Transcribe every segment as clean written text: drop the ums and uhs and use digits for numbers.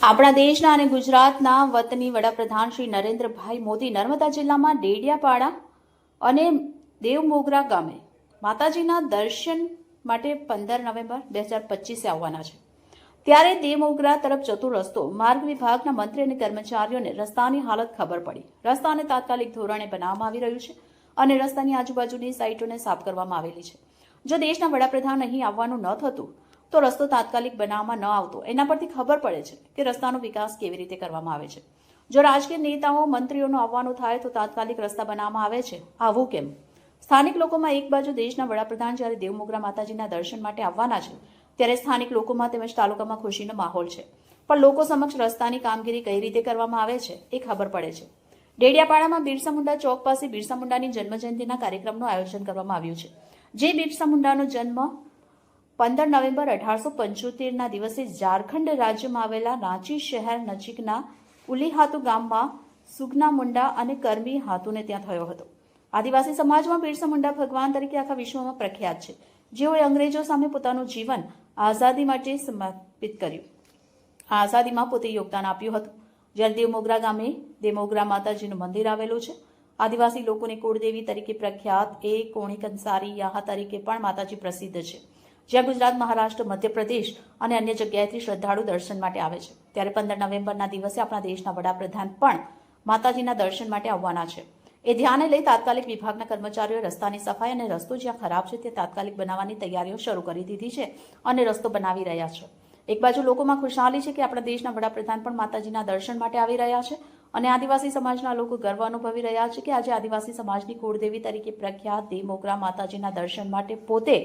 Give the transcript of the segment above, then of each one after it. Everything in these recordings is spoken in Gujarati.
આપણા દેશના અને ગુજરાતના વતની વડાપ્રધાન શ્રી નરેન્દ્રભાઈ મોદી નર્મદા જિલ્લામાં ડેડિયાપાડા અને દેવમોગરા ગામે માતાજીના દર્શન માટે 15 નવેમ્બર 2025 આવવાના છે। ત્યારે દેવમોગરા તરફ જતો રસ્તો માર્ગ વિભાગના મંત્રી અને કર્મચારીઓને રસ્તાની હાલત ખબર પડી। રસ્તાને તાત્કાલિક ધોરણે બનાવવામાં આવી રહ્યું છે અને રસ્તાની આજુબાજુની સાઇટોને સાફ કરવામાં આવેલી છે। જો દેશના વડાપ્રધાન અહીં આવવાનું ન થતું તો રસ્તો તાત્કાલિક બનાવવામાં ન આવતો। એના પરથી ખબર પડે છે કે રસ્તાનો વિકાસ કેવી રીતે કરવામાં આવે છે। જો રાજકીય નેતાઓ મંત્રીઓનું આવવાનું થાય તો તાત્કાલિક રસ્તા બનાવવામાં આવે છે, આવું કેમ? સ્થાનિક લોકોમાં એક બાજુ દેશના વડાપ્રધાન જ્યારે દેવમોગરા માતાજીના દર્શન માટે આવવાના છે ત્યારે સ્થાનિક લોકોમાં તેમજ તાલુકામાં ખુશીનો માહોલ છે, પણ લોકો સમક્ષ રસ્તાની કામગીરી કઈ રીતે કરવામાં આવે છે એ ખબર પડે છે। ડેડિયાપાડામાં બિરસા મુંડા ચોક પાસે બિરસા મુંડાની જન્મજયંતિના કાર્યક્રમનું આયોજન કરવામાં આવ્યું છે। જે બિરસા મુંડાનો જન્મ 15 નવેમ્બર 1875ના દિવસે ઝારખંડ રાજ્યમાં આવેલા રાંચી શહેર નજીકના ઉલીહાતુ ગામમાં સુગના મુંડા અને કરમી હાતુને ત્યાં થયો હતો। આદિવાસી સમાજમાં બિરસા મુંડા ભગવાન તરીકે આખા વિશ્વમાં પ્રખ્યાત છે, જેઓએ અંગ્રેજો સામે પોતાનું જીવન આઝાદી માટે સમર્પિત કર્યું। આ આઝાદીમાં પોતે યોગદાન આપ્યું હતું। જ્યારે દેવમોગરા ગામે દેવમોગરા માતાજીનું મંદિર આવેલું છે। આદિવાસી લોકોની કુળદેવી તરીકે પ્રખ્યાત એ કોણી કંસારી યાહા તરીકે પણ માતાજી પ્રસિદ્ધ છે, જ્યાં ગુજરાત, મહારાષ્ટ્ર, મધ્યપ્રદેશ અને અન્ય જગ્યાએથી શ્રદ્ધાળુ દર્શન માટે આવે છે। ત્યારે 15 નવેમ્બરના દિવસે આપણા દેશના વડાપ્રધાન પણ માતાજીના દર્શન માટે આવવાના છે। એ ધ્યાને લઈ તાત્કાલિક વિભાગના કર્મચારીઓએ રસ્તાની સફાઈ અને રસ્તો જ્યાં ખરાબ છે તે તાત્કાલિક બનાવવાની તૈયારીઓ શરૂ કરી દીધી છે અને રસ્તો બનાવી રહ્યા છે। એક બાજુ લોકોમાં ખુશાલી છે કે આપણા દેશના વડાપ્રધાન પણ માતાજીના દર્શન માટે આવી રહ્યા છે અને આદિવાસી સમાજના લોકો ગર્વ અનુભવી રહ્યા છે કે આજે આદિવાસી સમાજની કુળદેવી તરીકે પ્રખ્યાત દેવમોગરા માતાજીના દર્શન માટે પોતે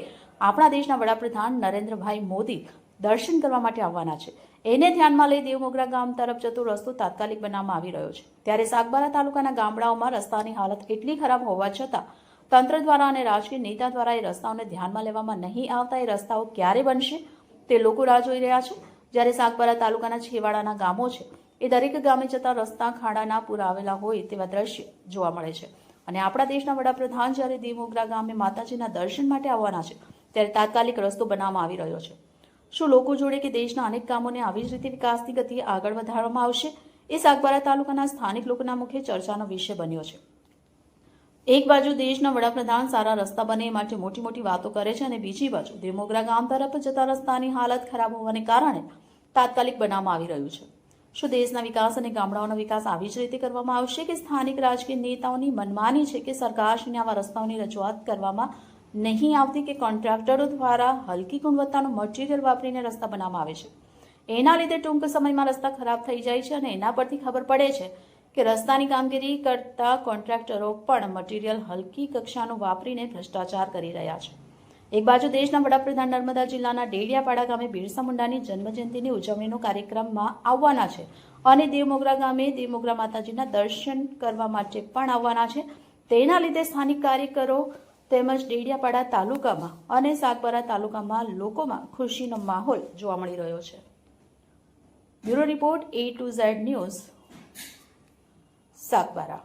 આપણા દેશના વડાપ્રધાન નરેન્દ્રભાઈ મોદી દર્શન કરવા માટે આવવાના છે। એને ધ્યાનમાં લઈ દેવમોગરા ગામ તરફ જતો રસ્તો તાત્કાલિક બનાવવામાં આવી રહ્યો છે। ત્યારે સાગબારા તાલુકાના ગામડાઓમાં રસ્તાની હાલત એટલી ખરાબ હોવા છતાં તંત્ર દ્વારા અને રાજકીય નેતા દ્વારા એ રસ્તાઓને ધ્યાનમાં લેવામાં નહીં આવતા એ રસ્તાઓ ક્યારે બનશે તે લોકો રાહ જોઈ રહ્યા છે। જ્યારે સાગબારા તાલુકાના છેવાડાના ગામો છે એ દરેક ગામે જતા રસ્તા ખાડાના પૂર આવેલા હોય તેવા દ્રશ્ય જોવા મળે છે અને આપણા દેશના વડાપ્રધાન જ્યારે દેવમોગરા ગામે માતાજીના દર્શન માટે આવવાના છે ત્યારે તાત્કાલિક રસ્તો બનાવવામાં આવી રહ્યો છે। શું લોકો જોડે કે દેશના અનેક કામોને આવી જ રીતે વિકાસની ગતિએ આગળ વધારવામાં આવશે એ સાગબારા તાલુકાના સ્થાનિક લોકોના મુખ્ય ચર્ચાનો વિષય બન્યો છે। એક બાજુ દેશના વડાપ્રધાન સારા રસ્તા બને એ માટે મોટી મોટી વાતો કરે છે અને બીજી બાજુ દેવમોગરા ગામ તરફ જતા રસ્તાની હાલત ખરાબ હોવાને કારણે તાત્કાલિક બનાવવામાં આવી રહ્યું છે। શું દેશના વિકાસ અને ગામડાઓનો વિકાસ આવી જ રીતે કરવામાં આવશે કે સ્થાનિક રાજકીય નેતાઓની મનમાની છે કે સરકારશ્રીને આવા રસ્તાઓની રજૂઆત કરવામાં નહીં આવતી કે કોન્ટ્રાક્ટરો દ્વારા હલકી ગુણવત્તાનું મટીરિયલ વાપરીને રસ્તા બનાવવામાં આવે છે? એના લીધે ટૂંક સમયમાં રસ્તા ખરાબ થઈ જાય છે અને એના પરથી ખબર પડે છે કે રસ્તાની કામગીરી કરતા કોન્ટ્રાક્ટરો પણ મટીરિયલ હલકી કક્ષાનું વાપરીને ભ્રષ્ટાચાર કરી રહ્યા છે। એક બાજુ દેશના વડાપ્રધાન નર્મદા જિલ્લાના ડેડિયાપાડા ગામે બિરસા મુંડાની જન્મજયંતિની ઉજવણીનો કાર્યક્રમમાં આવવાના છે અને દેવમોગરા ગામે દેવમોગરા માતાજીના દર્શન કરવા માટે પણ આવવાના છે। તેના લીધે સ્થાનિક કાર્યકરો તેમજ ડેડિયાપાડા તાલુકામાં અને સાગબારા તાલુકામાં લોકોમાં ખુશીનો માહોલ જોવા મળી રહ્યો છે। Bureau report A to Z news, Sagbara.